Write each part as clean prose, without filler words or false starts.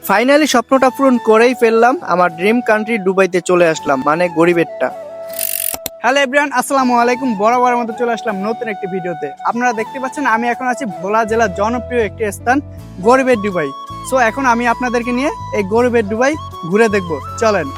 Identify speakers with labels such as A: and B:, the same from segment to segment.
A: Finally স্বপ্নটা পূরণ করেই ফেললাম, আমার ড্রিম কান্ট্রি দুবাইতে চলে আসলাম, মানে গরিবেরটা।
B: হ্যালো এভরিওয়ান, আসসালামু আলাইকুম। বরাবরের মতো চলে আসলাম নতুন একটি ভিডিওতে। আপনারা দেখতে পাচ্ছেন আমি এখন আছি ভোলা জেলার জনপ্রিয় একটি স্থান গরিবের দুবাই। সো এখন আমি আপনাদেরকে নিয়ে এই গরিবের দুবাই ঘুরে দেখব, চলেন।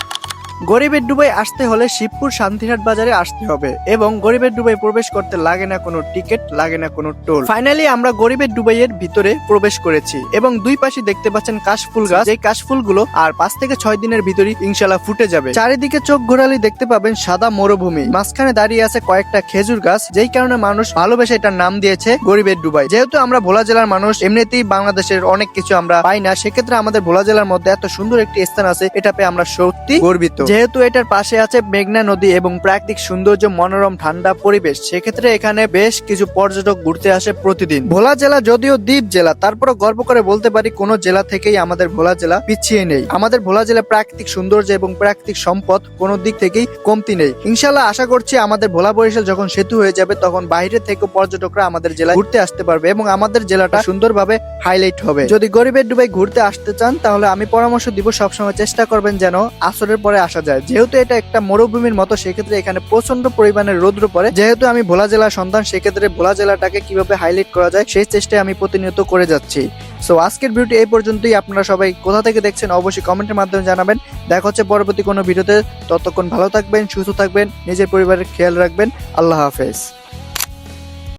A: গরিবের দুবাই আসতে হলে শিবপুর শান্তিহাট বাজারে আসতে হবে এবং গরিবের দুবাই প্রবেশ করতে লাগে না কোনো টিকিট, লাগে না কোনো টোল। ফাইনালি আমরা গরিবের দুবাইয়ের ভিতরে প্রবেশ করেছি এবং দুই পাশে দেখতে পাচ্ছেন কাশফুল গাছ। এই কাশফুলগুলো আর 5 থেকে 6 দিনের ভিতরে ইনশাল্লাহ ফুটে যাবে। চারিদিকে চোখ ঘোরালে দেখতে পাবেন সাদা মরুভূমি, মাঝখানে দাঁড়িয়ে আছে কয়েকটা খেজুর গাছ, যেই কারণে মানুষ ভালোবেসে এটার নাম দিয়েছে গরিবের দুবাই। যেহেতু আমরা ভোলা জেলার মানুষ, এমনিতেই বাংলাদেশের অনেক কিছু আমরা পাই না, সেক্ষেত্রে আমাদের ভোলা জেলার মধ্যে এত সুন্দর একটি স্থান আছে, এটা পেয়ে আমরা সত্যি গর্বিত। যেহেতু এটার পাশে আছে মেঘনা নদী এবং প্রাকৃতিক সৌন্দর্য, মনোরম ঠান্ডা পরিবেশ, সেক্ষেত্রে এখানে বেশ কিছু পর্যটক ঘুরতে আসে প্রতিদিন। ভোলা জেলা যদিও দ্বীপ জেলা, তারপরে গর্ব করে বলতে পারি কোন জেলা থেকেই আমাদের ভোলা জেলা পিছিয়ে নেই। আমাদের ভোলা জেলা প্রাকৃতিক সৌন্দর্য এবং প্রাকৃতিক সম্পদ কোনো দিক থেকেই কমতি নেই। ইনশাল্লাহ আশা করছি আমাদের ভোলা বরিশাল যখন সেতু হয়ে যাবে তখন বাইরে থেকে পর্যটকরা আমাদের জেলায় ঘুরতে আসতে পারবে এবং আমাদের জেলাটা সুন্দরভাবে হাইলাইট হবে। যদি গরিবের দুবাই ঘুরতে আসতে চান তাহলে আমি পরামর্শ দিব সবসময় চেষ্টা করবেন যেন আসরের পরে আসা যায়। যেহেতু এটা একটা মরুভূমির মতো, সেক্ষেত্রে এখানে প্রচন্ড পরিমাণে রৌদ্র পড়ে। যেহেতু আমি ভোলা জেলার সন্তান, সেক্ষেত্রে ভোলা জেলাটাকে কিভাবে হাইলাইট করা যায় সেই চেষ্টায় আমি প্রতিনিয়ত করে যাচ্ছি। সো আজকের ভিডিওটি এই পর্যন্তই। আপনারা সবাই কোথা থেকে দেখছেন অবশ্যই কমেন্টের মাধ্যমে জানাবেন। দেখা হচ্ছে পরবর্তী কোনো ভিডিওতে। ততক্ষণ ভালো থাকবেন, সুস্থ থাকবেন, নিজের পরিবারের খেয়াল রাখবেন। আল্লাহ হাফেজ।